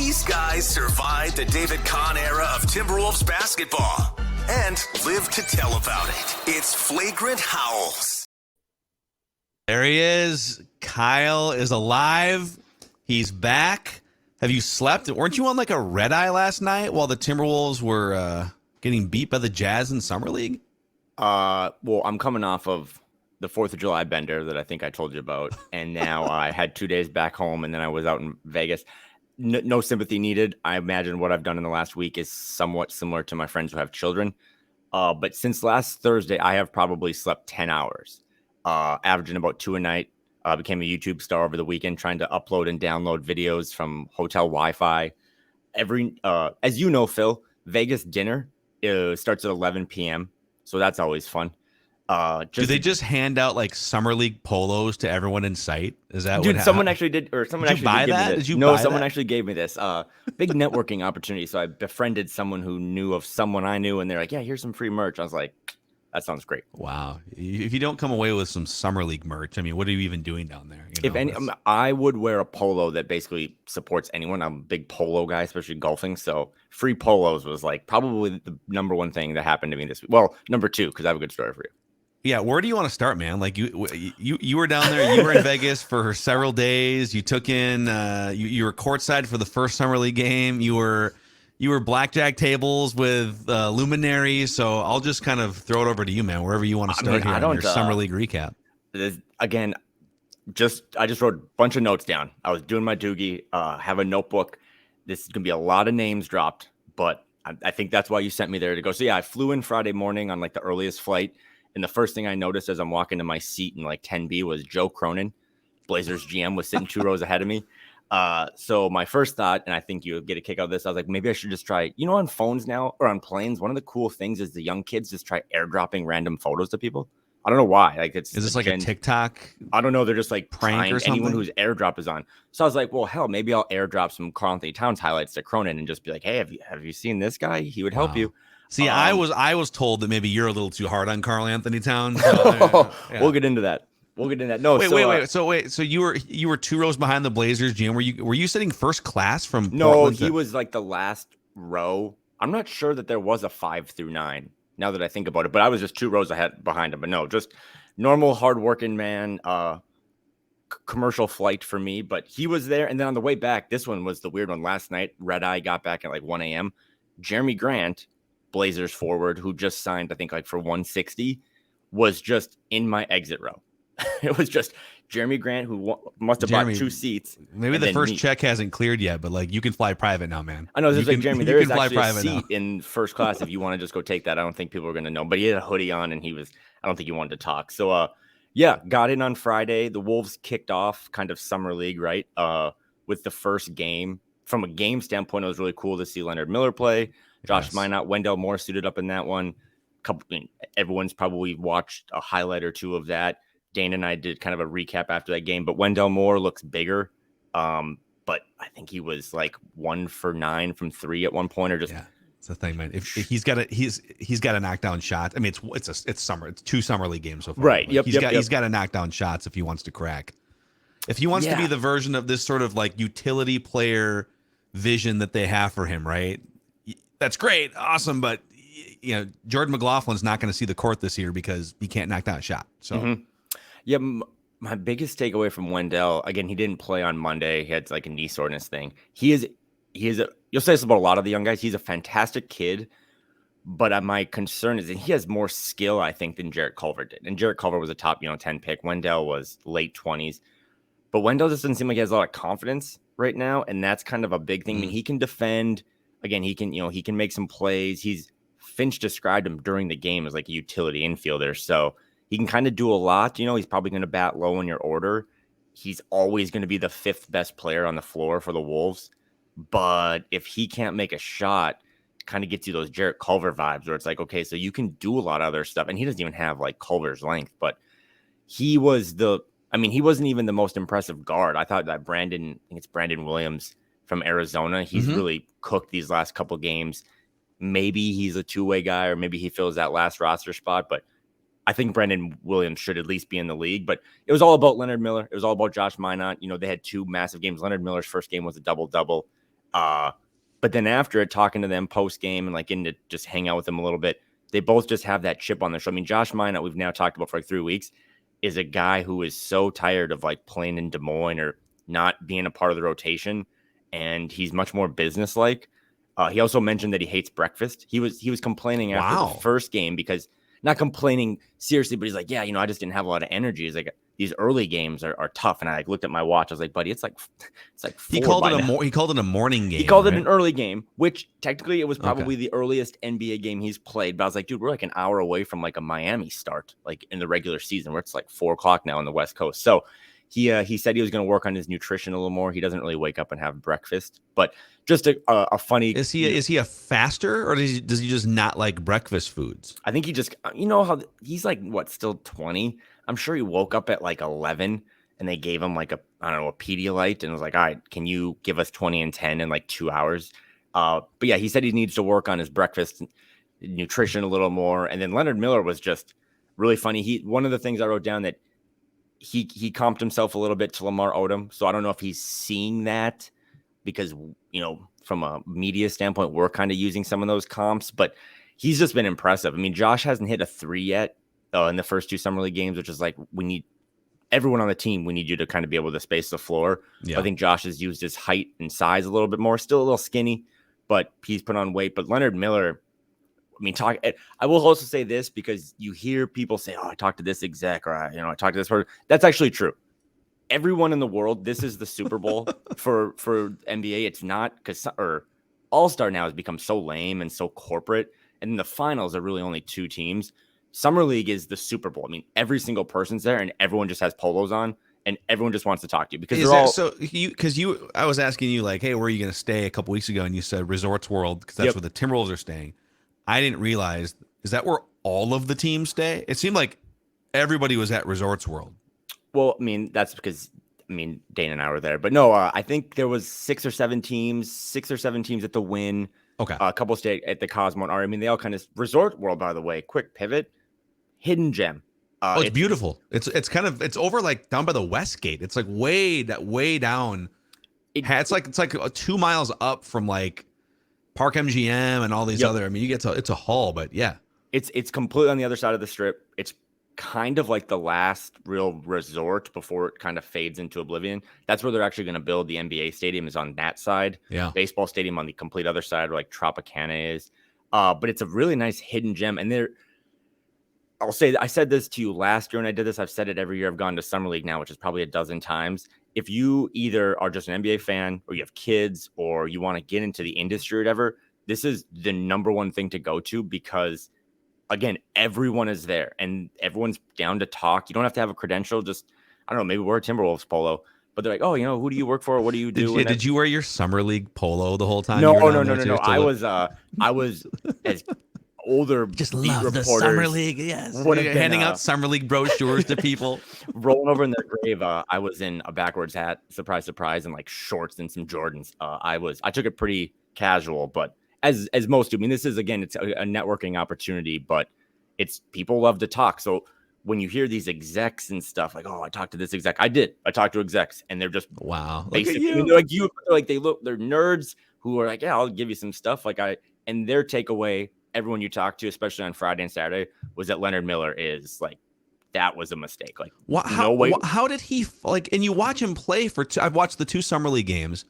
These guys survived the David Kahn era of Timberwolves basketball and live to tell about it. It's Flagrant Howls. There he is. Kyle is alive. He's back. Have you slept? Weren't you on like a red eye last night while the Timberwolves were getting beat by the Jazz in Summer League? Well, I'm coming off of the 4th of July bender that I think I told you about. And now I had 2 days back home, and then I was out in Vegas. No sympathy needed. I imagine what I've done in the last week is somewhat similar to my friends who have children. But since last Thursday, I have probably slept 10 hours, averaging about 2 a night. Became a YouTube star over the weekend, trying to upload and download videos from hotel Wi-Fi. As you know, Phil, Vegas dinner starts at 11 p.m., so that's always fun. Do they just hand out like Summer League polos to everyone in sight? Is that dude? Someone actually did, or someone did you actually buy did give that? me this. Did you no, buy someone that? actually gave me this. Big networking opportunity. So I befriended someone who knew of someone I knew, and they're like, "Yeah, here's some free merch." I was like, "That sounds great." Wow! If you don't come away with some Summer League merch, I mean, what are you even doing down there? I would wear a polo that basically supports anyone. I'm a big polo guy, especially golfing. So free polos was like probably the number one thing that happened to me this week. Well, number 2, because I have a good story for you. Yeah, where do you want to start, man? Like you were down there. You were in Vegas for several days. You took in you were courtside for the first Summer League game. You were blackjack tables with luminaries. So I'll just kind of throw it over to you, man. Wherever you want to start here on your Summer League recap. Again, I just wrote a bunch of notes down. I was doing my doogie. Have a notebook. This is gonna be a lot of names dropped, but I think that's why you sent me there to go. So yeah, I flew in Friday morning on like the earliest flight. And the first thing I noticed as I'm walking to my seat in like 10B was Joe Cronin, Blazers GM, was sitting 2 rows ahead of me. So my first thought, and I think you'll get a kick out of this, I was like, maybe I should just try, on phones now or on planes, one of the cool things is the young kids just try airdropping random photos to people. I don't know why. Like, is this like a TikTok? I don't know. They're just like prank or something? Anyone whose airdrop is on. So I was like, well, hell, maybe I'll airdrop some Karl-Anthony Towns highlights to Cronin and just be like, hey, have you seen this guy? He would help you. See, I was told that maybe you're a little too hard on Karl-Anthony Towns. So, yeah. We'll get into that. No, wait. So you were 2 rows behind the Blazers, GM. Were you sitting first class from? No, Portland he was like the last row. I'm not sure that there was a 5 through 9. Now that I think about it, but I was just 2 rows behind him. But no, just normal, hardworking man. Commercial flight for me, but he was there. And then on the way back, this one was the weird one. Last night, red eye got back at like 1 a.m. Jeremy Grant, Blazers forward, who just signed, I think, like for 160, was just in my exit row. It was just Jeremy Grant, who must have bought 2 seats. Maybe the first check hasn't cleared yet, but like you can fly private now, man. I know. There's like Jeremy. There is actually a seat in first class if you want to just go take that. I don't think people are going to know, but he had a hoodie on and I don't think he wanted to talk. So, yeah, got in on Friday. The Wolves kicked off kind of Summer League, right? With the first game. From a game standpoint, it was really cool to see Leonard Miller play. Josh Minott, Wendell Moore suited up in that one. Everyone's probably watched a highlight or 2 of that. Dane and I did kind of a recap after that game, but Wendell Moore looks bigger. But I think he was like 1 for 9 from 3 at one point, or just. Yeah. It's the thing, man. If he's got to knock down shots. I mean, it's summer. It's 2 Summer League games so far. Right. Like, he's got to knock down shots if he wants to crack. If he wants to be the version of this sort of like utility player vision that they have for him, right? That's great, awesome, but Jordan McLaughlin's not going to see the court this year because he can't knock down a shot. So, yeah, my biggest takeaway from Wendell, again, he didn't play on Monday. He had like a knee soreness thing. You'll say this about a lot of the young guys. He's a fantastic kid, but my concern is that he has more skill, I think, than Jarrett Culver did. And Jarrett Culver was a top 10 pick. Wendell was late 20s, but Wendell just doesn't seem like he has a lot of confidence right now, and that's kind of a big thing. I mean, he can defend. Again, he can make some plays. Finch described him during the game as like a utility infielder, so he can kind of do a lot. He's probably going to bat low in your order. He's always going to be the 5th best player on the floor for the Wolves. But if he can't make a shot, it kind of gets you those Jarrett Culver vibes where it's like, okay, so you can do a lot of other stuff. And he doesn't even have like Culver's length, but he wasn't even the most impressive guard. I thought that Brandon Williams from Arizona, he's really cooked these last couple games. Maybe he's a 2-way guy, or maybe he fills that last roster spot, but I think Brandon Williams should at least be in the league. But it was all about Leonard Miller. It was all about Josh Minott. They had 2 massive games. Leonard Miller's first game was a double-double. But then after it, talking to them post game and like getting to just hang out with them a little bit, they both just have that chip on their shoulder. I mean, Josh Minott, we've now talked about for like 3 weeks, is a guy who is so tired of like playing in Des Moines or not being a part of the rotation, and he's much more businesslike. He also mentioned that he hates breakfast. He was complaining after the first game, because not complaining seriously, but he's like, yeah, I just didn't have a lot of energy. He's like, these early games are tough. And I like looked at my watch. I was like, buddy, it's like 4 he called it a morning game. He called it an early game, which technically it was probably the earliest NBA game he's played. But I was like, dude, we're like an hour away from like a Miami start, like in the regular season, where it's like 4:00 now on the West Coast. So he said he was going to work on his nutrition a little more. He doesn't really wake up and have breakfast, but just a funny. Is he a faster, or does he just not like breakfast foods? I think he just, how he's like, still 20. I'm sure he woke up at like 11 and they gave him like a Pedialyte, and was like, all right, can you give us 20 and 10 in like 2 hours? But yeah, he said he needs to work on his breakfast nutrition a little more. And then Leonard Miller was just really funny. One of the things I wrote down that he comped himself a little bit to Lamar Odom. So I don't know if he's seeing that, because, from a media standpoint, we're kind of using some of those comps, but he's just been impressive. I mean, Josh hasn't hit a 3 yet in the first 2 summer league games, which is like, we need everyone on the team. We need you to kind of be able to space the floor. Yeah. I think Josh has used his height and size a little bit more, still a little skinny, but he's put on weight. But Leonard Miller, I will also say this, because you hear people say, oh, I talked to this exec, or I talked to this person. That's actually true. Everyone in the world, this is the Super Bowl for NBA. It's not, because All-Star now has become so lame and so corporate, and then the finals are really only 2 teams. Summer League is the Super Bowl. I mean, every single person's there, and everyone just has polos on, and everyone just wants to talk to you, because I was asking you like, hey, where are you going to stay a couple weeks ago, and you said Resorts World, because that's where the Timberwolves are staying. I didn't realize, is that where all of the teams stay? It seemed like everybody was at Resorts World. Well, I mean, that's because, Dane and I were there. But no, I think there was 6 or 7 teams at the Wynn. Okay. A couple stayed at the Cosmo. I mean, they all kind of, Resort World, by the way, quick pivot, hidden gem. It's beautiful. It's over like down by the West Gate. It's like way down. It's like 2 miles up from like Park MGM and all these other. I mean, it's a haul, but yeah, it's completely on the other side of the strip. It's kind of like the last real resort before it kind of fades into oblivion. That's where they're actually going to build the NBA stadium, is on that side. Yeah, baseball stadium on the complete other side, where like Tropicana is. But it's a really nice hidden gem, and I'll say, I said this to you last year when I did this. I've said it every year I've gone to Summer League now, which is probably a dozen times. If you either are just an NBA fan, or you have kids, or you want to get into the industry or whatever, this is the number one thing to go to, because, again, everyone is there and everyone's down to talk. You don't have to have a credential. Just, I don't know, maybe wear a Timberwolves polo. But they're like, oh, who do you work for? What do you do? Did you wear your Summer League polo the whole time? No. I was as older just beat love reporters, the Summer League. Yes, handing out Summer League brochures to people, rolling over in their grave. I was in a backwards hat, surprise, and like shorts and some Jordans. I took it pretty casual, but as most do. I mean, this is, again, it's a networking opportunity, but it's, people love to talk. So when you hear these execs and stuff, like, oh, I talked to this exec. I talked to execs, and they're just wow. Basically, they're nerds who are like, yeah, I'll give you some stuff. And their takeaway, everyone you talk to, especially on Friday and Saturday, was that Leonard Miller is like, that was a mistake. Like, how did he like? And you watch him play I've watched the 2 Summer League games,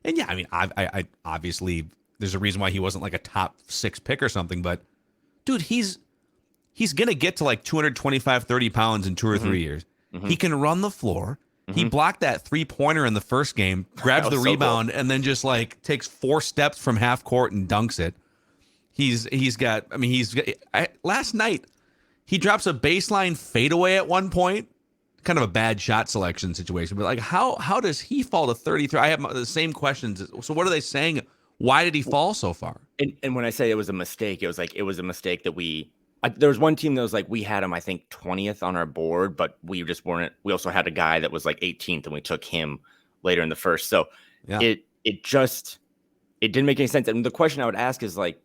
and yeah, I mean, I obviously there's a reason why he wasn't like a top 6 pick or something, but dude, he's gonna get to like 225, 30 pounds in 2 or 3 years. Mm-hmm. He can run the floor. Mm-hmm. He blocked that 3-pointer in the first game, grabs the rebound, so cool, and then just like takes 4 steps from half court and dunks it. Last night he drops a baseline fadeaway at one point, kind of a bad shot selection situation, but like how does he fall to 33? I have the same questions. So what are they saying? Why did he fall so far? And when I say it was a mistake, it was a mistake that there was one team that was like, we had him, I think 20th on our board, but we just weren't. We also had a guy that was like 18th, and we took him later in the first. So yeah, it didn't make any sense. And the question I would ask is, like,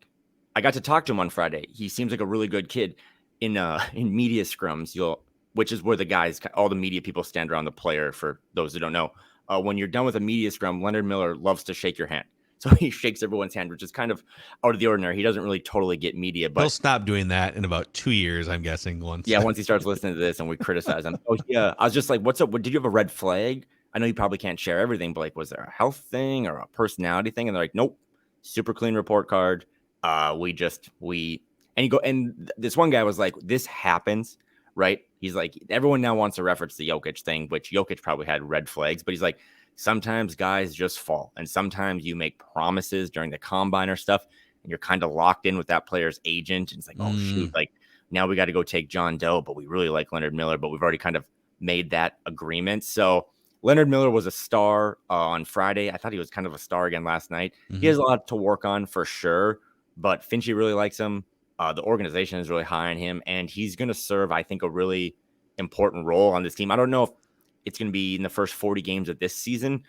I got to talk to him on Friday. He seems like a really good kid. In media scrums, which is where the guys, all the media people stand around the player. For those who don't know, when you're done with a media scrum, Leonard Miller loves to shake your hand. So he shakes everyone's hand, which is kind of out of the ordinary. He doesn't really totally get media, but He'll stop doing that in about 2 years, I'm guessing. Once once he starts listening to this and we criticize him. Oh yeah, I was just like, "What's up? Did you have a red flag?" I know you probably can't share everything, but like, was there a health thing or a personality thing? And they're like, "Nope, super clean report card. This one guy was like, this happens, right? He's like, everyone now wants to reference the Jokic thing, which Jokic probably had red flags, but he's like, sometimes guys just fall. And sometimes you make promises during the combine or stuff, and you're kind of locked in with that player's agent. And it's like, oh, shoot, like now we got to go take John Doe, but we really like Leonard Miller, but we've already kind of made that agreement. So Leonard Miller was a star on Friday. I thought he was kind of a star again last night. He has a lot to work on for sure, but Finchie really likes him. The organization is really high on him, and he's going to serve, I think, a really important role on this team. I don't know if it's going to be in the first 40 games of this season,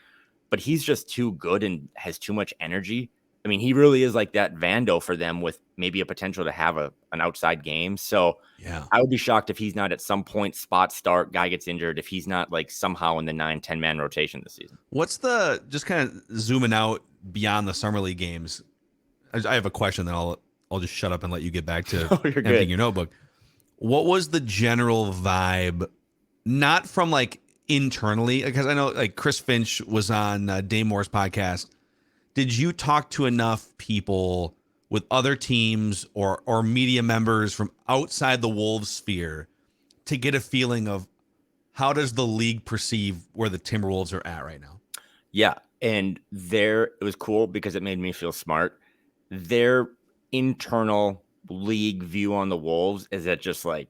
but he's just too good and has too much energy. I mean, he really is like that Vando for them with maybe a potential to have an outside game. So yeah, I would be shocked if he's not at some point spot start, guy gets injured, if he's not like somehow in the 9-10 man rotation this season. What's the, just kind of zooming out beyond the summer league games, I have a question that I'll just shut up and let you get back to emptying your notebook. What was the general vibe, not from like internally, because I know like Chris Finch was on Dame Moore's podcast. Did you talk to enough people with other teams or media members from outside the Wolves sphere to get a feeling of how does the league perceive where the Timberwolves are at right now? Yeah, and it was cool because it made me feel smart. Their internal league view on the Wolves is that just like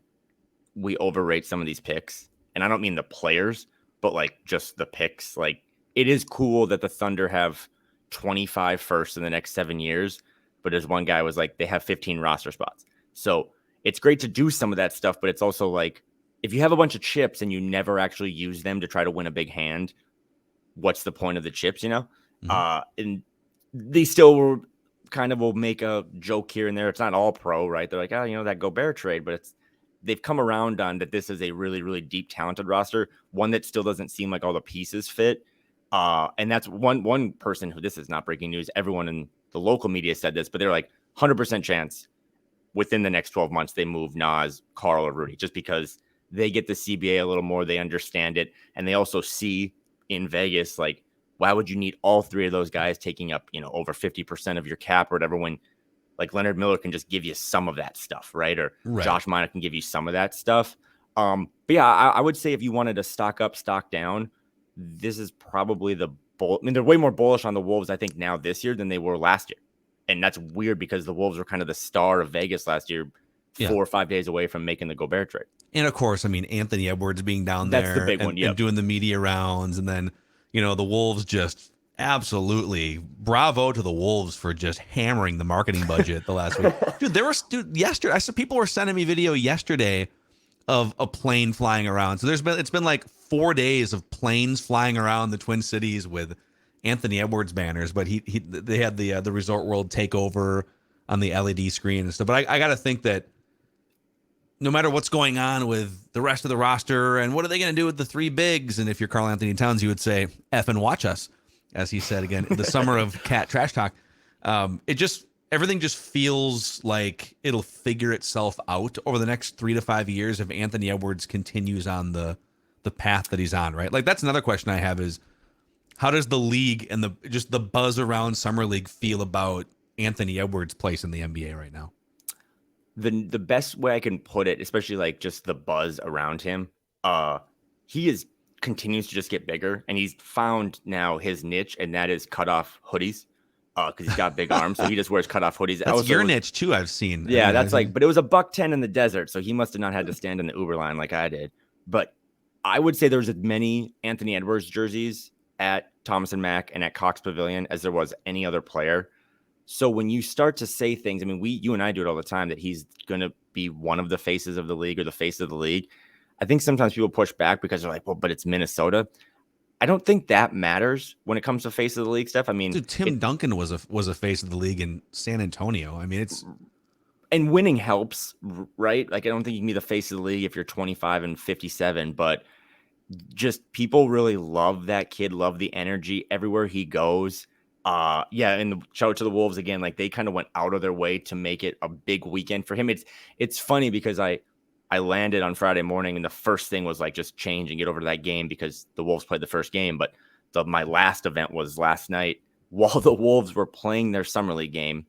we overrate some of these picks. And I don't mean the players, but like just the picks. Like it is cool that the Thunder have 25 firsts in the next 7 years. But as one guy was like, they have 15 roster spots. So it's great to do some of that stuff, but it's also like, if you have a bunch of chips and you never actually use them to try to win a big hand, what's the point of the chips, you know? And they still will make a joke here and there. It's not all pro, right? They're like, oh, that Gobert trade, but they've come around on that this is a really, really deep, talented roster, one that still doesn't seem like all the pieces fit. And that's one person who, this is not breaking news, everyone in the local media said this, but they're like 100% chance within the next 12 months they move Nas, Karl, or Rudy, just because they get the CBA a little more, they understand it, and they also see in Vegas, like, why would you need all three of those guys taking up, over 50% of your cap or whatever, when like Leonard Miller can just give you some of that stuff, right? Or Josh Minott can give you some of that stuff. But yeah, I would say if you wanted to stock up, stock down, this is probably they're way more bullish on the Wolves, I think, now this year than they were last year. And that's weird because the Wolves were kind of the star of Vegas last year, 4 or 5 days away from making the Gobert trade. And of course, I mean, Anthony Edwards being down there, that's the big one, and doing the media rounds. And then, the Wolves just absolutely bravo to the Wolves for just hammering the marketing budget the last week. Yesterday, I saw people were sending me video yesterday of a plane flying around. So it's been like 4 days of planes flying around the Twin Cities with Anthony Edwards banners, but they had the Resort World takeover on the LED screen and stuff. But I got to think that no matter what's going on with the rest of the roster and what are they going to do with the three bigs, and if you're Karl-Anthony Towns, you would say F and watch us, as he said again in the summer of Cat Trash Talk. Everything just feels like it'll figure itself out over the next 3 to 5 years if Anthony Edwards continues on the path that he's on, right? Like that's another question I have is how does the league and the buzz around Summer League feel about Anthony Edwards' place in the NBA right now? The best way I can put it, especially like just the buzz around him, he continues to just get bigger, and he's found now his niche, and that is cutoff hoodies. Because he's got big arms, so he just wears cutoff hoodies. That's your niche too, I've seen. Yeah, but it was $110 in the desert, so he must have not had to stand in the Uber line like I did. But I would say there's as many Anthony Edwards jerseys at Thomas and Mack and at Cox Pavilion as there was any other player. So when you start to say things, I mean, you and I do it all the time, that he's going to be one of the faces of the league or the face of the league. I think sometimes people push back because they're like, well, but it's Minnesota. I don't think that matters when it comes to face of the league stuff. I mean, dude, Tim Duncan was a face of the league in San Antonio. I mean, and winning helps, right? Like, I don't think you can be the face of the league if you're 25 and 57, but just people really love that kid, love the energy everywhere he goes. Yeah, and shout out to the Wolves again. Like they kind of went out of their way to make it a big weekend for him. It's funny because I landed on Friday morning and the first thing was like just change and get over to that game because the Wolves played the first game. But my last event was last night while the Wolves were playing their summer league game.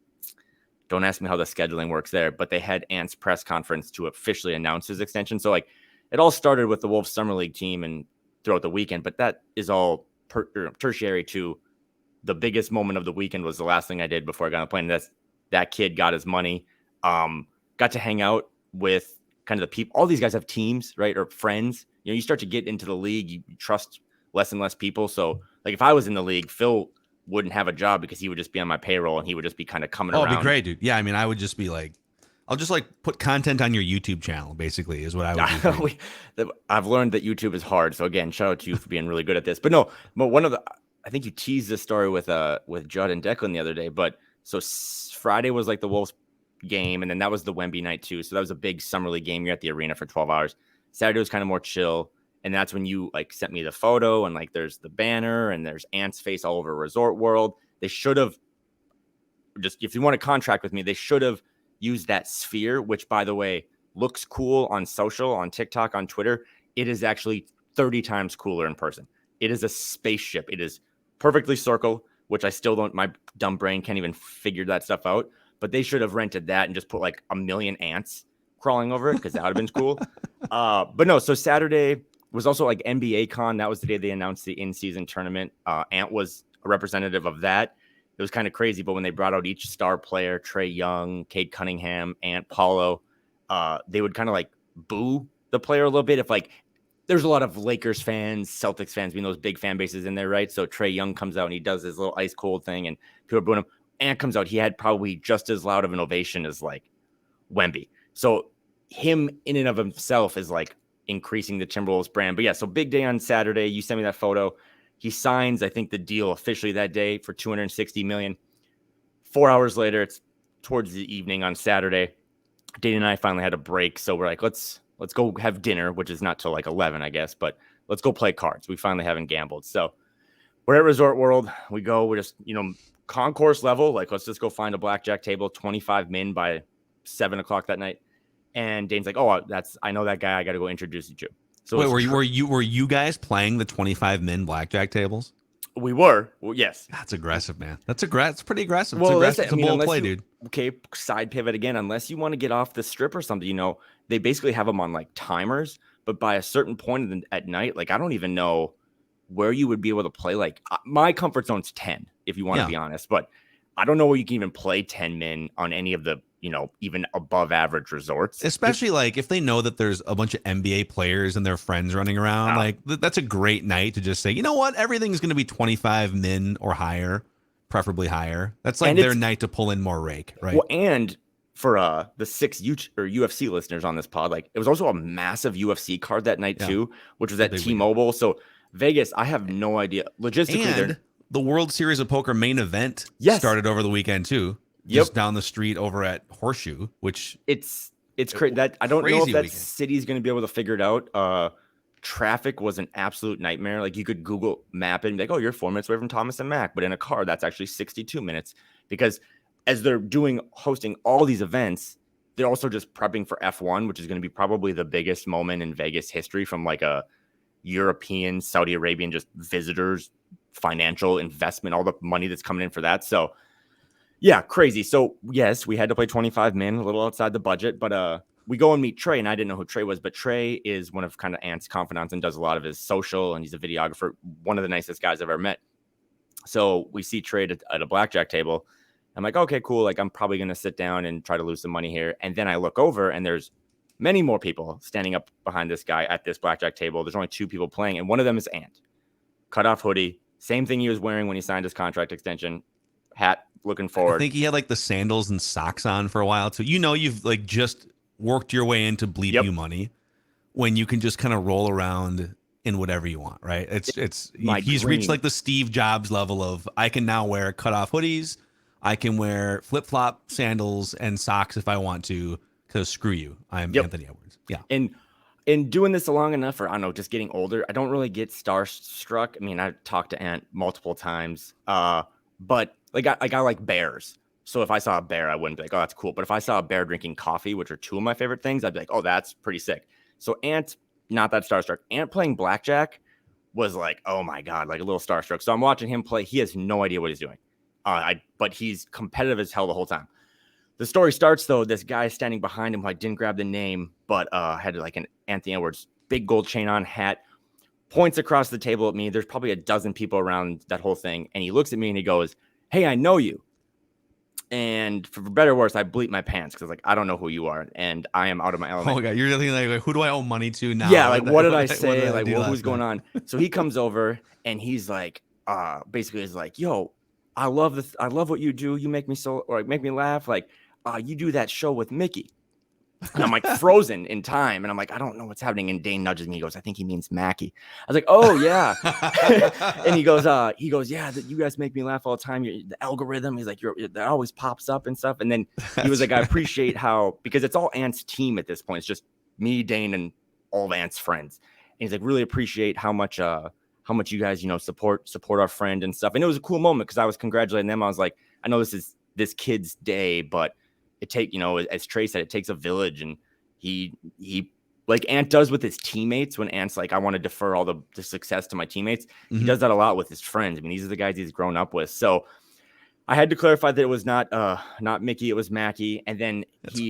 Don't ask me how the scheduling works there, but they had Ant's press conference to officially announce his extension. So like it all started with the Wolves summer league team and throughout the weekend, but that is all tertiary to the biggest moment of the weekend was the last thing I did before I got on the plane. That kid got his money, got to hang out with kind of the people. All these guys have teams, right? Or friends. You know, you start to get into the league, you trust less and less people. So like if I was in the league, Phil wouldn't have a job because he would just be on my payroll and he would just be kind of coming around. It'd be great, dude. Yeah, I mean, I would just be like, I'll just like put content on your YouTube channel, basically, is what I would do. I've learned that YouTube is hard. So again, shout out to you for being really good at this. But no, but I think you teased this story with Judd and Declan the other day. But so Friday was like the Wolves game, and then that was the Wemby night too. So that was a big summer league game. You're at the arena for 12 hours. Saturday was kind of more chill. And that's when you like sent me the photo and like there's the banner and there's Ant's face all over Resort World. They should have just, if you want to contract with me, they should have used that sphere, which by the way, looks cool on social, on TikTok, on Twitter. It is actually 30 times cooler in person. It is a spaceship. It is perfectly circle, which I still don't, my dumb brain can't even figure that stuff out. But they should have rented that and just put like a million ants crawling over it because that would have been cool. But no, so Saturday was also like NBA Con. That was the day they announced the in-season tournament. Ant was a representative of that. It was kind of crazy, but when they brought out each star player, Trae Young, Cade Cunningham, Ant, Paulo, they would kind of like boo the player a little bit. If like there's a lot of Lakers fans, Celtics fans, being those big fan bases in there, right? So Trae Young comes out and he does his little ice cold thing, and people are booing him. Ant comes out, he had probably just as loud of an ovation as like Wemby. So him in and of himself is like increasing the Timberwolves brand. But yeah, so big day on Saturday. You sent me that photo. He signs, I think, the deal officially that day for $260 million. 4 hours later, it's towards the evening on Saturday. Dana and I finally had a break, so we're like, let's go have dinner, which is not till like 11, I guess, but let's go play cards. We finally haven't gambled. So we're at Resort World. We're just, concourse level. Like, let's just go find a blackjack table, 25 min by 7 o'clock that night. And Dane's like, oh, I know that guy. I got to go introduce you to. So wait, were you guys playing the 25 min blackjack tables? We were. Well, yes. That's aggressive, man. It's pretty aggressive. Well, it's a bold play, dude. Okay, side pivot again. Unless you want to get off the strip or something, they basically have them on like timers. But by a certain point at night, like I don't even know where you would be able to play. Like my comfort zone's 10, if you want to be honest. But I don't know where you can even play 10 min on any of the even above average resorts. Especially like if they know that there's a bunch of NBA players and their friends running around, like that's a great night to just say, you know what, everything's going to be 25 min or higher, preferably higher. That's like their night to pull in more rake, right? Well, and for the 6 UFC listeners on this pod, like it was also a massive UFC card that night too, which was at T-Mobile. So Vegas, I have no idea. Logistically, and the World Series of Poker main event started over the weekend too. Just down the street over at Horseshoe, which it's crazy. That I don't know if that city's going to be able to figure it out. Traffic was an absolute nightmare. Like you could Google map it and be like, oh, you're 4 minutes away from Thomas and Mack, but in a car that's actually 62 minutes because as they're hosting all these events, they're also just prepping for F1, which is going to be probably the biggest moment in Vegas history from like a European, Saudi Arabian, just visitors, financial investment, all the money that's coming in for that. So yeah, crazy. So yes, we had to play 25 min, a little outside the budget, but we go and meet Trae, and I didn't know who Trae was, but Trae is one of kind of Ant's confidants and does a lot of his social, and he's a videographer, one of the nicest guys I've ever met. So we see Trae at a blackjack table. I'm like, okay, cool. Like I'm probably going to sit down and try to lose some money here. And then I look over and there's many more people standing up behind this guy at this blackjack table. There's only 2 people playing, and one of them is Ant. Cut off hoodie, same thing he was wearing when he signed his contract extension, hat, looking forward. I think he had like the sandals and socks on for a while too. You've like just worked your way into bleep you money when you can just kind of roll around in whatever you want, right? He's reached like the Steve Jobs level of I can now wear cutoff hoodies, I can wear flip-flop sandals and socks if I want to, because screw you, I'm Anthony Edwards. Yeah. And in doing this long enough, or I don't know, just getting older, I don't really get starstruck. I mean, I've talked to Ant multiple times. But like I like bears. So if I saw a bear, I wouldn't be like, oh, that's cool. But if I saw a bear drinking coffee, which are two of my favorite things, I'd be like, oh, that's pretty sick. So Ant, not that starstruck. Ant playing blackjack was like, oh my God, like a little starstruck. So I'm watching him play. He has no idea what he's doing. But he's competitive as hell the whole time. The story starts, though, this guy standing behind him who I didn't grab the name, but had like an Anthony Edwards big gold chain on, hat, points across the table at me. There's probably a dozen people around that whole thing. And he looks at me and he goes, hey, I know you. And for better or worse, I bleep my pants because like I don't know who you are, and I am out of my element. Oh my God, you're thinking like, who do I owe money to now? Yeah, like what did I say? Like, who's going on? So he comes over and he's like, basically is like, yo, I love this. I love what you do. You make me make me laugh. Like, you do that show with Mickey. And I'm like frozen in time. And I'm like, I don't know what's happening. And Dane nudges me. He goes, I think he means Mackey. I was like, oh yeah. And he goes, yeah, you guys make me laugh all the time. The algorithm, he's like, that always pops up and stuff. And then he was like, I appreciate how, because it's all Ant's team at this point. It's just me, Dane, and all of Ant's friends. And he's like, really appreciate how much you guys, support our friend and stuff. And it was a cool moment because I was congratulating them. I was like, I know this is this kid's day, but as Trey said, it takes a village, and he like Ant does with his teammates when Ant's like, I want to defer all the success to my teammates. Mm-hmm. He does that a lot with his friends. I mean, these are the guys he's grown up with. So I had to clarify that it was not Mickey, it was Mackey. And then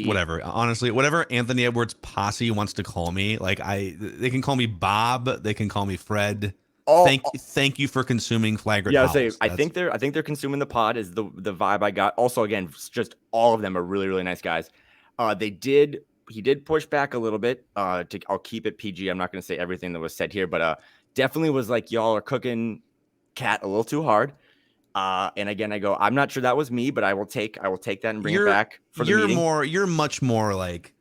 whatever, honestly, whatever Anthony Edwards posse wants to call me, like they can call me Bob, they can call me Fred. Thank you for consuming Flagrant Howls. I think they're consuming the pod is the vibe I got. Also, again, just all of them are really, really nice guys. He did push back a little bit. I'll keep it PG. I'm not going to say everything that was said here, but definitely was like, y'all are cooking Cat a little too hard. And again, I go, I'm not sure that was me, but I will take that and bring it back for the meeting. You're much more like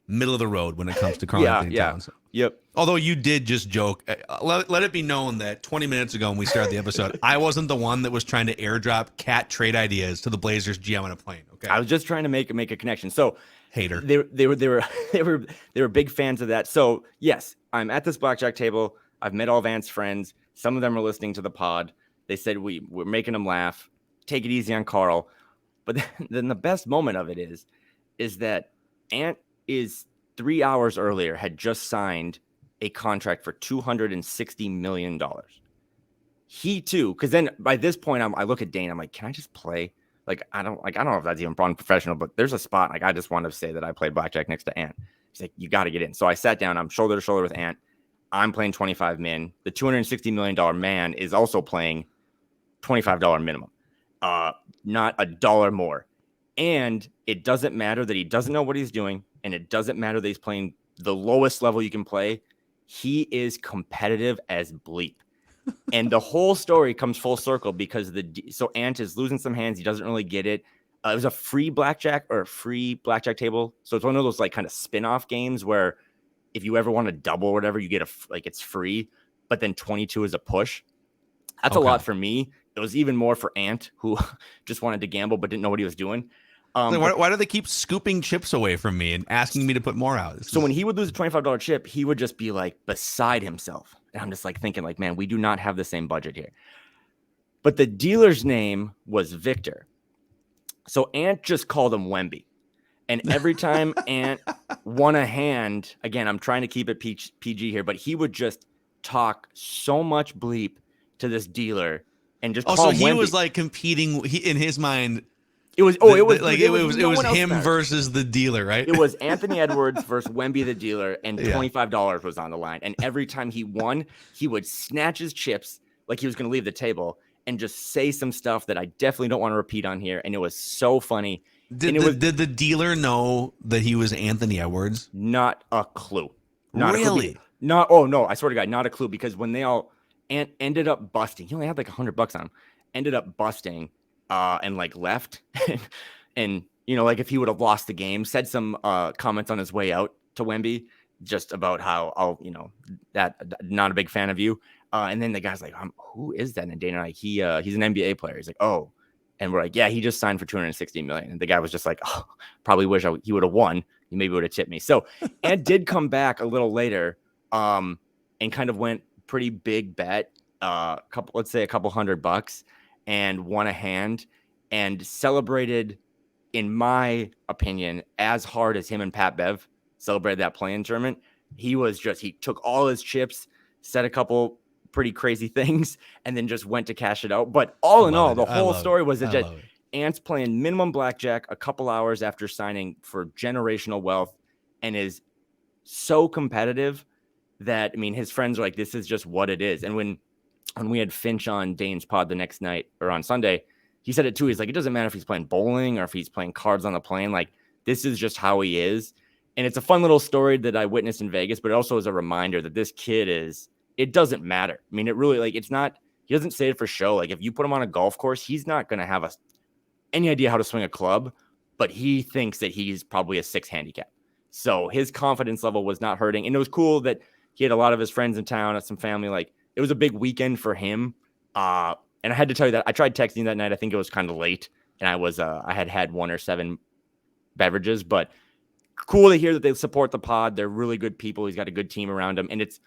middle of the road when it comes to Karl-Anthony Towns. Yep. Although you did just joke. Let it be known that 20 minutes ago when we started the episode, I wasn't the one that was trying to airdrop Cat trade ideas to the Blazers GM on a plane. Okay. I was just trying to make a connection. So hater. They were big fans of that. So yes, I'm at this blackjack table. I've met all Vance friends. Some of them are listening to the pod. They said we're making them laugh. Take it easy on Karl. But then the best moment of it is that Ant is 3 hours earlier had just signed a contract for $260 million. He too, because then by this point I look at Dane. I'm like, can I just play? Like I don't know if that's even professional, but there's a spot like I just want to say that I played blackjack next to Ant. He's like, you got to get in. So I sat down. I'm shoulder to shoulder with Ant. I'm playing 25 min. The $260 million man is also playing $25 minimum, not a dollar more. And it doesn't matter that he doesn't know what he's doing. And it doesn't matter that he's playing the lowest level you can play. He is competitive as bleep. And the whole story comes full circle because so Ant is losing some hands. He doesn't really get it. It was a free blackjack table. So it's one of those like kind of spin-off games where if you ever want to double or whatever, you get it's free, but then 22 is a push. That's a lot for me. It was even more for Ant, who just wanted to gamble but didn't know what he was doing. Why do they keep scooping chips away from me and asking me to put more out? So when he would lose a $25 chip, he would just be like beside himself. And I'm just like thinking like, man, we do not have the same budget here. But the dealer's name was Victor. So Ant just called him Wemby. And every time Ant won a hand, again, I'm trying to keep it PG here, but he would just talk so much bleep to this dealer and just call him Wemby. He was like competing in his mind. It was him versus the dealer, right? It was Anthony Edwards versus Wemby the dealer, and $25 was on the line. And every time he won, he would snatch his chips like he was going to leave the table and just say some stuff that I definitely don't want to repeat on here. And it was so funny. Did the dealer know that he was Anthony Edwards? Not a clue. Really? No, I swear to God, not a clue. Because when they all ended up busting, he only had like $100 on him, ended up busting. And like left and like if he would have lost the game, said some comments on his way out to Wemby just about how that not a big fan of you. And then the guy's like, who is that? And Dana like he's an NBA player. He's like, oh, and we're like, yeah, he just signed for $260 million. And the guy was just like, oh, probably wish he would have won. He maybe would have tipped me. So Ant did come back a little later, and kind of went pretty big bet, let's say a couple $100. and won a hand and celebrated, in my opinion, as hard as him and Pat Bev celebrated that play-in tournament. He took all his chips, said a couple pretty crazy things, and then just went to cash it out. But all in all, the whole story was that Ant's playing minimum blackjack a couple hours after signing for generational wealth and is so competitive that, I mean, his friends are like, this is just what it is. And when we had Finch on Dane's pod the next night or on Sunday, he said it too. He's like, it doesn't matter if he's playing bowling or if he's playing cards on the plane. Like, this is just how he is. And it's a fun little story that I witnessed in Vegas, but it also is a reminder that this kid it doesn't matter. I mean, it really, like, it's not, he doesn't say it for show. Like, if you put him on a golf course, he's not going to have any idea how to swing a club, but he thinks that he's probably a 6 handicap. So his confidence level was not hurting. And it was cool that he had a lot of his friends in town, some family. Like, it was a big weekend for him. And I had to tell you that I tried texting that night. I think it was kind of late, and I had 1 or 7 beverages, but cool to hear that they support the pod. They're really good people. He's got a good team around him, and it's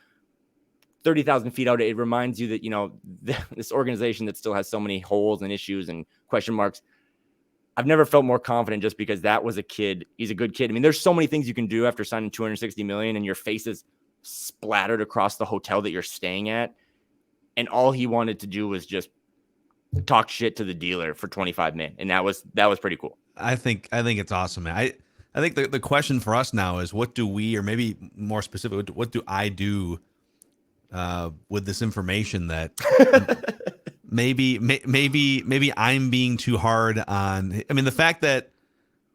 30,000 feet out. It reminds you that, you know, this organization that still has so many holes and issues and question marks. I've never felt more confident just because that was a kid. He's a good kid. I mean, there's so many things you can do after signing $260 million and your face is splattered across the hotel that you're staying at. And all he wanted to do was just talk shit to the dealer for 25 minutes. And that was pretty cool. I think it's awesome, man. I think the question for us now is, what do we, or maybe more specific, what do I do with this information that maybe I'm being too hard on. I mean, the fact that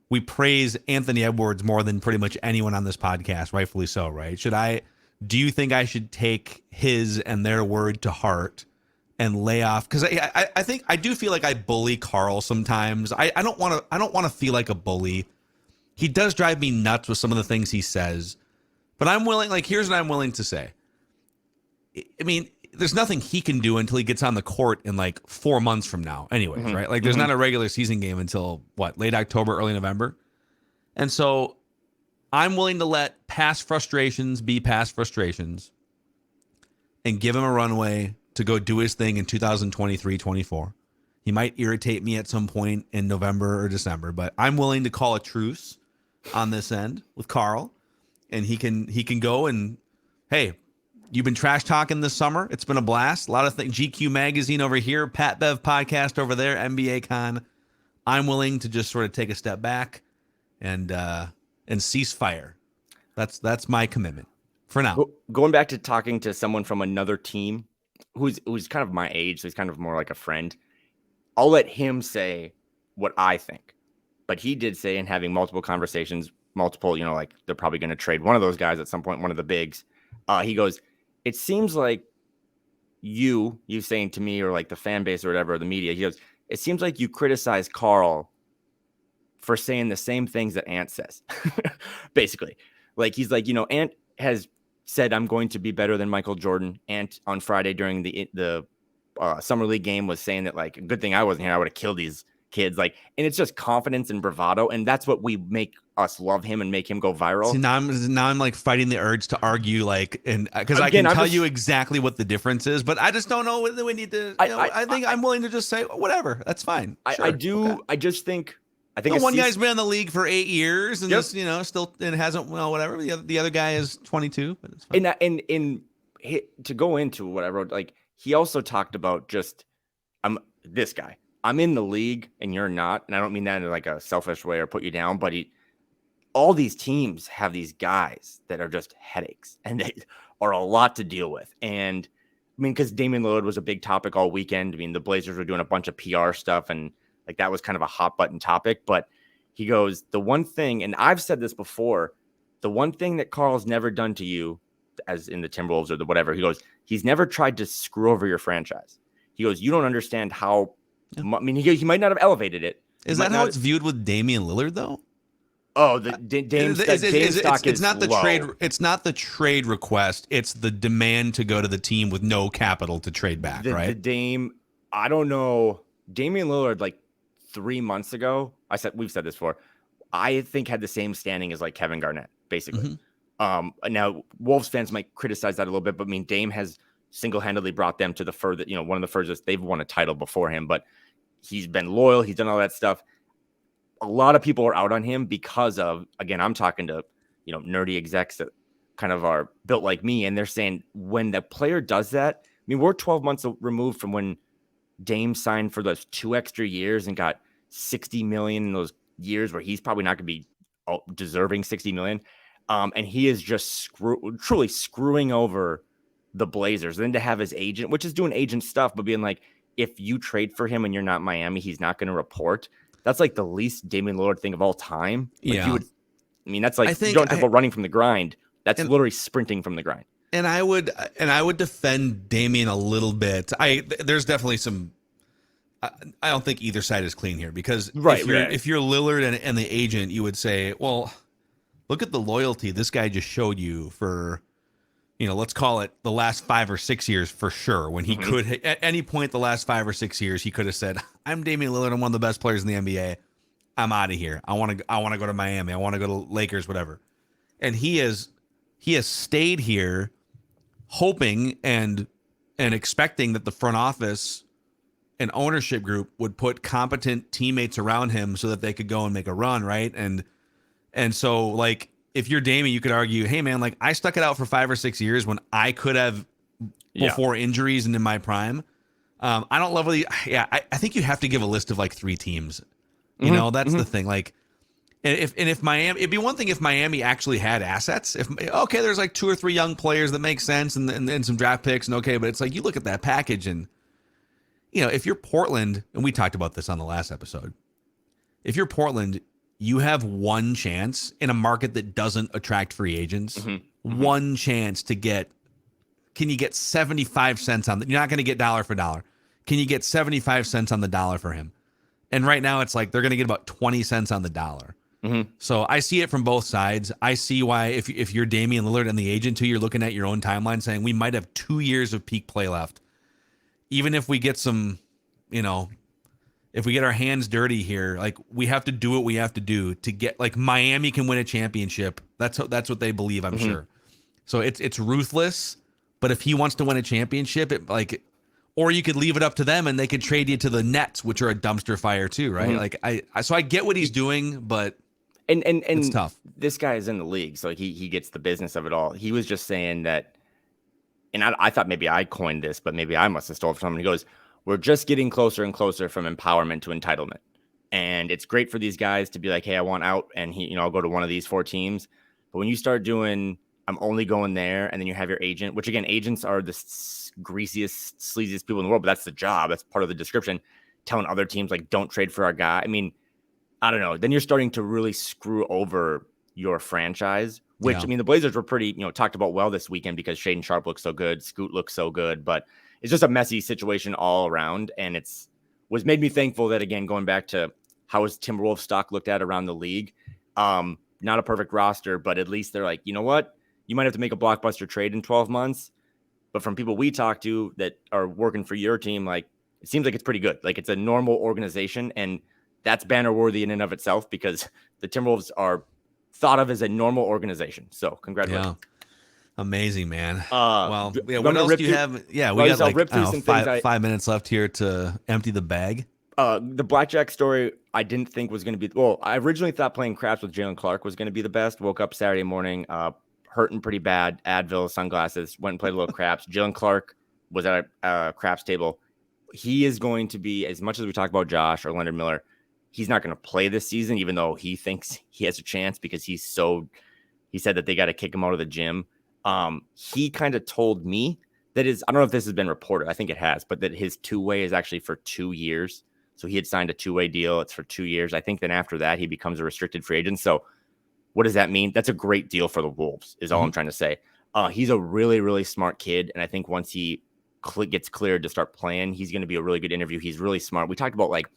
we praise Anthony Edwards more than pretty much anyone on this podcast, rightfully so, right? Do you think I should take his and their word to heart and lay off? Because I do feel like I bully Karl sometimes. I don't want to feel like a bully. He does drive me nuts with some of the things he says, but I'm willing. Like, here's what I'm willing to say. I mean, there's nothing he can do until he gets on the court in like 4 months from now, anyways, right? Like, there's not a regular season game until late October, early November, and so I'm willing to let past frustrations be past frustrations and give him a runway to go do his thing in 2023-24. He might irritate me at some point in November or December, but I'm willing to call a truce on this end with Karl, and he can go and, hey, you've been trash talking this summer. It's been a blast. A lot of things. GQ magazine over here, Pat Bev podcast over there, NBA Con. I'm willing to just sort of take a step back and cease fire. That's my commitment for now. Going back to talking to someone from another team who's kind of my age, so he's kind of more like a friend. I'll let him say what I think, but he did say, in having multiple conversations, like they're probably going to trade one of those guys at some point, one of the bigs. He goes, it seems like you saying to me, or like the fan base or whatever, or the media, he goes, it seems like you criticize Karl for saying the same things that Ant says. Basically, like, he's like, Ant has said, I'm going to be better than Michael Jordan. Ant on Friday during the summer league game was saying that, like, a good thing I wasn't here, I would have killed these kids. Like, and it's just confidence and bravado, and that's what we make us love him and make him go viral. See, now I'm like fighting the urge to argue, like, and because I can tell you exactly what the difference is, but I just don't know whether we need to. I think I'm willing to just say whatever. That's fine. Sure. I do. Okay. I think one guy's been in the league for 8 years and just still and hasn't whatever. The other guy is 22, but it's fine. And to go into what I wrote, like, he also talked about just this guy. I'm in the league and you're not, and I don't mean that in like a selfish way or put you down, but all these teams have these guys that are just headaches, and they are a lot to deal with. And I mean, because Damian Lillard was a big topic all weekend. I mean, the Blazers were doing a bunch of PR stuff, and like that was kind of a hot button topic. But he goes, the one thing, and I've said this before, the one thing that Karl's never done to you, as in the Timberwolves or the whatever, he goes, he's never tried to screw over your franchise. He goes, you don't understand how. I mean, he might not have elevated it. Is that how it's viewed with Damian Lillard, though? Oh, the Dame stock is not the low. trade. It's not the trade request. It's the demand to go to the team with no capital to trade back, right? The Dame, I don't know. Damian Lillard, like 3 months ago, we've said this before, I think had the same standing as like Kevin Garnett, basically. Now, Wolves fans might criticize that a little bit, but I mean, Dame has single-handedly brought them to the further, one of the furthest they've won a title before him, but he's been loyal. He's done all that stuff. A lot of people are out on him because of, again, I'm talking to, nerdy execs that kind of are built like me. And they're saying when the player does that, I mean, we're 12 months removed from when Dame signed for those 2 extra years and got $60 million in those years where he's probably not going to be deserving $60 million. And he is just truly screwing over the Blazers. And then to have his agent, which is doing agent stuff, but being like, if you trade for him and you're not Miami, he's not going to report. That's like the least Damian Lillard thing of all time. Like that's like, you don't talk about running from the grind. That's literally sprinting from the grind. And I would defend Damian a little bit. There's definitely some. I don't think either side is clean here because if you're Lillard and the agent, you would say, well, look at the loyalty this guy just showed you for, let's call it the last 5 or 6 years for sure. When he could at any point the last 5 or 6 years, he could have said, I'm Damian Lillard. I'm one of the best players in the NBA. I'm out of here. I want to go to Miami. I want to go to Lakers, whatever. And he has stayed here hoping and expecting that the front office and ownership group would put competent teammates around him so that they could go and make a run, right? And so, like, if you're Damian, you could argue, hey, man, like, I stuck it out for 5 or 6 years when I could have before injuries and in my prime. I don't love I think you have to give a list of, like, 3 teams. That's the thing. Like, if Miami, it'd be one thing if Miami actually had assets. There's like 2 or 3 young players that make sense and some draft picks but it's like you look at that package and if you're Portland, and we talked about this on the last episode, if you're Portland, you have one chance in a market that doesn't attract free agents, one chance to get. Can you get 75 cents on you're not going to get dollar for dollar. Can you get 75 cents on the dollar for him? And right now it's like they're going to get about 20 cents on the dollar. So I see it from both sides. I see why if you're Damian Lillard and the agent too, you're looking at your own timeline saying we might have 2 years of peak play left. Even if we get some, if we get our hands dirty here, like we have to do what we have to do to get, like, Miami can win a championship. That's what they believe, I'm sure. So it's ruthless, but if he wants to win a championship, or you could leave it up to them and they could trade you to the Nets, which are a dumpster fire too, right? Like so I get what he's doing, but and it's tough. This guy is in the league, so he gets the business of it all. He was just saying that. And I thought maybe I coined this, but maybe I must have stole it from someone. He goes, we're just getting closer and closer from empowerment to entitlement. And it's great for these guys to be like, hey, I want out. And I'll go to one of these 4 teams. But when you start doing, I'm only going there. And then you have your agent, which again, agents are the greasiest, sleaziest people in the world. But that's the job. That's part of the description. Telling other teams, like, don't trade for our guy. I mean, I don't know. Then you're starting to really screw over your franchise. Which, I mean, the Blazers were pretty, talked about well this weekend because Shaedon Sharpe looks so good. Scoot looks so good. But it's just a messy situation all around. And was made me thankful that, again, going back to how is Timberwolves stock looked at around the league. Not a perfect roster, but at least they're like, you know what? You might have to make a blockbuster trade in 12 months. But from people we talk to that are working for your team, like, it seems like it's pretty good. Like, it's a normal organization. And that's banner worthy in and of itself because the Timberwolves are thought of as a normal organization. So congratulations. Yeah. Amazing, man. What else do you have? Yeah, we got like 5 minutes left here to empty the bag. The blackjack story I didn't think was going to be, I originally thought playing craps with Jalen Clark was going to be the best. Woke up Saturday morning, hurting pretty bad, Advil, sunglasses, went and played a little craps. Jalen Clark was at a craps table. He is going to be, as much as we talk about Josh or Leonard Miller, he's not going to play this season, even though he thinks he has a chance because he said that they got to kick him out of the gym. He kind of told me that I don't know if this has been reported. I think it has, but that his 2-way is actually for 2 years. So he had signed a 2-way deal. It's for 2 years. I think then after that, he becomes a restricted free agent. So what does that mean? That's a great deal for the Wolves is all I'm trying to say. He's a really, really smart kid. And I think once he gets cleared to start playing, he's going to be a really good interview. He's really smart. We talked about like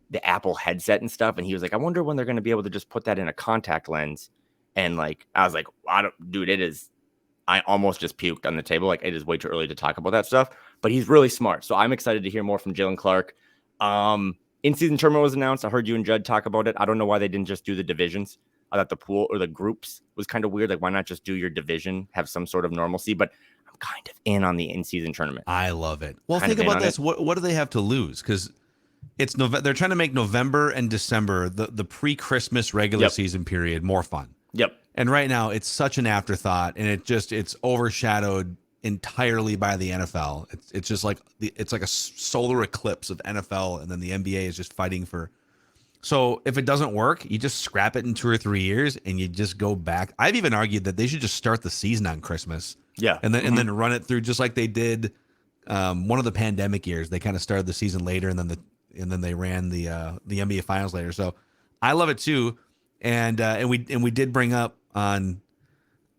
the Apple headset and stuff. And he was like, I wonder when they're going to be able to just put that in a contact lens. And like, I was like, I almost just puked on the table. Like, it is way too early to talk about that stuff, but he's really smart. So I'm excited to hear more from Jalen Clark. In-season tournament was announced. I heard you and Judd talk about it. I don't know why they didn't just do the divisions. I thought the pool or the groups was kind of weird. Like, why not just do your division, have some sort of normalcy? But I'm kind of in on the in-season tournament. I love it. Well, Kind think of in about on this. it. What do they have to lose? Because it's They're trying to make November and December, the pre-Christmas regular Yep. season period, more fun. Yep. And right now, it's such an afterthought, and it's overshadowed entirely by the NFL. It's just like it's like a solar eclipse of NFL, and then the NBA is just fighting for. So if it doesn't work, you just scrap it in 2 or 3 years, and you just go back. I've even argued that they should just start the season on Christmas, Yeah. and then run it through just like they did one of the pandemic years. They kind of started the season later, and then they ran the NBA Finals later. So I love it too, and we did bring up on.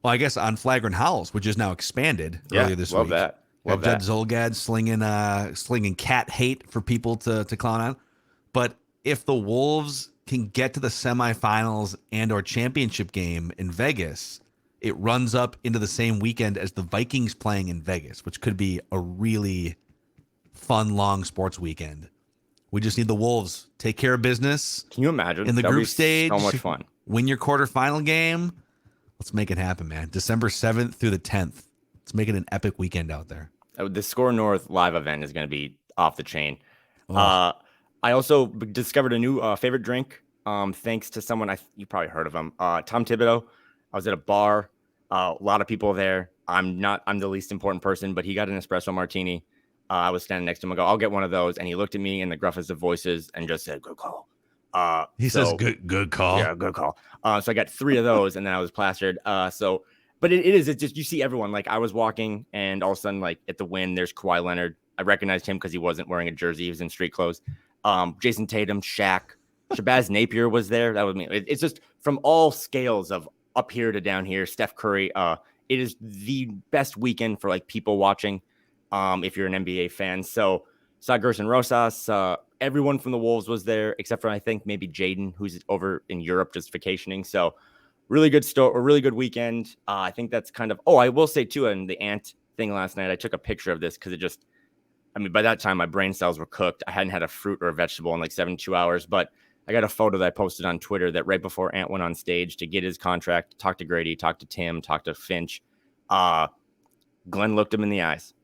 Well, I guess on Flagrant Howls, which is now expanded earlier this love week. that. Love Judd that. Zolgad slinging cat hate for people to clown on. But if the Wolves can get to the semifinals and or championship game in Vegas, it runs up into the same weekend as the Vikings playing in Vegas, which could be a really fun, long sports weekend. We just need the Wolves take care of business. Can you imagine? In the That'd group be stage, so much fun. Win your quarterfinal game. Let's make it happen, man. December 7th through the 10th. Let's make it an epic weekend out there. The Score North live event is going to be off the chain. Oh. I also discovered a new favorite drink. Thanks to someone you probably heard of him, Tom Thibodeau. I was at a bar, a lot of people there. I'm the least important person, but he got an espresso martini. I was standing next to him. I go, I'll get one of those, and he looked at me in the gruffest of voices and just said, "Good call." He says, "Good call." Yeah, good call. So I got 3 of those, and then I was plastered. But it's just you see everyone. Like I was walking, and all of a sudden, like at the Wynn, there's Kawhi Leonard. I recognized him because he wasn't wearing a jersey; he was in street clothes. Jason Tatum, Shaq, Shabazz Napier was there. That was me. It's just from all scales of up here to down here. Steph Curry. It is the best weekend for like people watching. If you're an NBA fan, so saw Gerson Rosas. Everyone from the Wolves was there, except for I think maybe Jaden, who's over in Europe just vacationing. So really good a really good weekend. I think that's kind of. Oh, I will say too, and the ant thing last night. I took a picture of this because it just. I mean, by that time my brain cells were cooked. I hadn't had a fruit or a vegetable in like 72 hours, but I got a photo that I posted on Twitter that right before Ant went on stage to get his contract, talk to Grady, talk to Tim, talk to Finch. Glenn looked him in the eyes.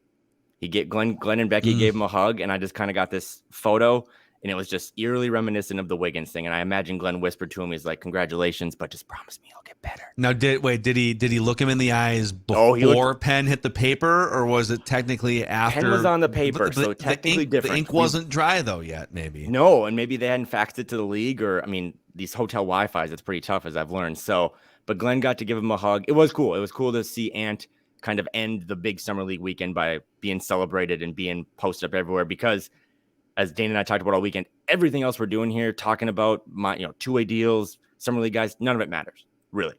Glenn and Becky gave him a hug, and I just kind of got this photo, and it was just eerily reminiscent of the Wiggins thing. And I imagine Glenn whispered to him, he's like, "Congratulations, but just promise me you'll get better." Now, did he look him in the eyes before pen hit the paper, or was it technically after? Pen was on the paper, so technically different. The ink wasn't dry though yet, maybe. No, and maybe they hadn't faxed it to the league, or I mean, these hotel Wi-Fi's, it's pretty tough, as I've learned. So, but Glenn got to give him a hug. It was cool. It was cool to see Ant kind of end the big summer league weekend by being celebrated and being posted up everywhere, because as Dane and I talked about all weekend, everything else we're doing here, talking about two-way deals, summer league guys, none of it matters, really.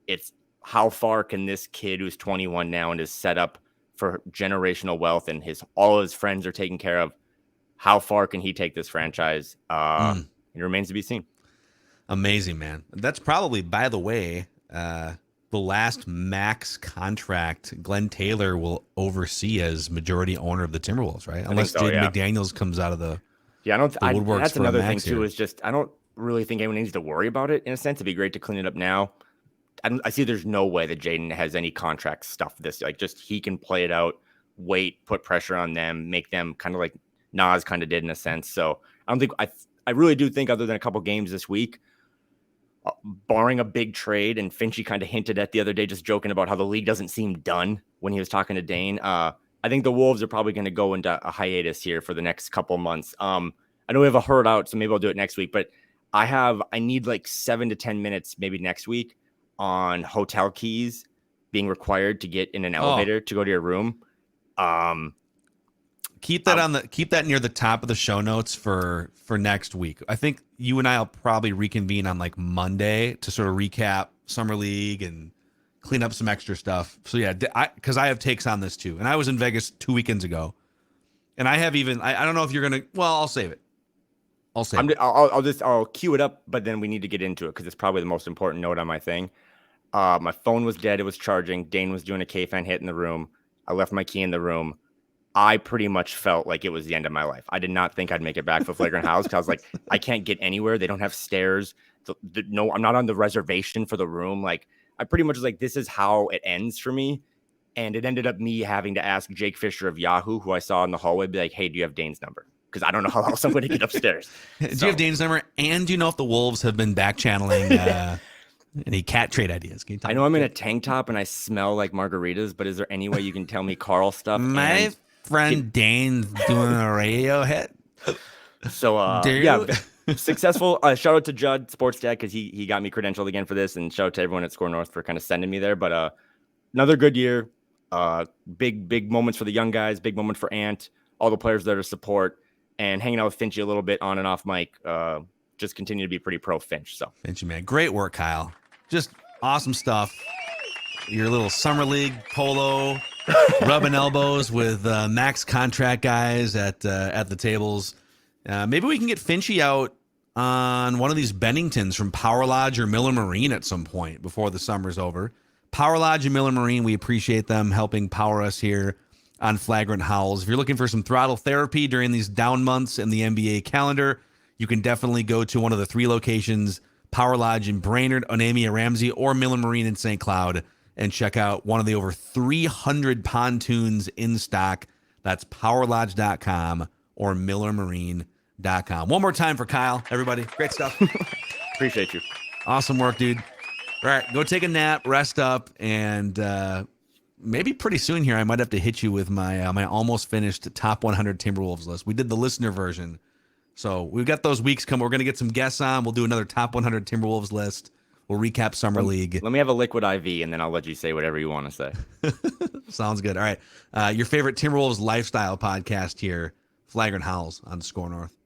It's how far can this kid who's 21 now and is set up for generational wealth and all his friends are taken care of, how far can he take this franchise? It remains to be seen. Amazing, man. That's probably, by the way, the last max contract Glenn Taylor will oversee as majority owner of the Timberwolves, right? Unless Jaden McDaniels comes out of the woodworks. That's another thing too. Here. Is just I don't really think anyone needs to worry about it. In a sense, it'd be great to clean it up now. I see there's no way that Jaden has any contract stuff. Just he can play it out, wait, put pressure on them, make them kind of like Nas kind of did in a sense. So I don't think I really do think, other than a couple games this week, barring a big trade, and Finchy kind of hinted at the other day, just joking about how the league doesn't seem done when he was talking to Dane. I think the Wolves are probably going to go into a hiatus here for the next couple months. I know we have a herd out, so maybe I'll do it next week, but I need like 7 to 10 minutes maybe next week on hotel keys being required to get in an elevator to go to your room. Keep that near the top of the show notes for next week. I think you and I will probably reconvene on like Monday to sort of recap Summer League and clean up some extra stuff. So yeah, because I have takes on this too. And I was in Vegas 2 weekends ago, and I have I don't know if you're gonna. Well, I'll save it. I'll queue it up, but then we need to get into it because it's probably the most important note on my thing. My phone was dead; it was charging. Dane was doing a K-fan hit in the room. I left my key in the room. I pretty much felt like it was the end of my life. I did not think I'd make it back for Flagrant Howls because I was like, I can't get anywhere. They don't have stairs. No, I'm not on the reservation for the room. Like, I pretty much was like, this is how it ends for me. And it ended up me having to ask Jake Fisher of Yahoo, who I saw in the hallway, be like, hey, do you have Dane's number? Because I don't know how else I'm going to get upstairs. Do you have Dane's number? And do you know if the Wolves have been back channeling any cat trade ideas? Can you tell I know I'm in a tank top and I smell like margaritas, but is there any way you can tell me Carl stuff? My friend Dane's doing a radio hit. So, successful. Shout out to Judd, Sports Dad, because he got me credentialed again for this. And shout out to everyone at Score North for kind of sending me there. But another good year. Big moments for the young guys. Big moment for Ant. All the players there to support. And hanging out with Finchy a little bit on and off mic. Just continue to be pretty pro Finch. So Finchy, man. Great work, Kyle. Just awesome stuff. Your little summer league polo, rubbing elbows with max contract guys at the tables. Maybe we can get Finchy out on one of these Benningtons from Power Lodge or Miller Marine at some point before the summer's over. Power Lodge and Miller Marine, we appreciate them helping power us here on Flagrant Howls. If you're looking for some throttle therapy during these down months in the NBA calendar, you can definitely go to one of the 3 locations, Power Lodge in Brainerd, Onamia, Ramsey, or Miller Marine in St. Cloud, and check out one of the over 300 pontoons in stock. That's powerlodge.com or millermarine.com. One more time for Kyle, everybody. Great stuff. appreciate you. Awesome work, dude. All right, go take a nap, rest up, and maybe pretty soon here I might have to hit you with my my almost finished top 100 Timberwolves list. We did the listener version. So we've got those weeks coming. We're going to get some guests on. We'll do another top 100 Timberwolves list. We'll recap Summer League. Let me have a liquid IV, and then I'll let you say whatever you want to say. Sounds good. All right. Your favorite Timberwolves lifestyle podcast here, Flagrant Howls on Score North.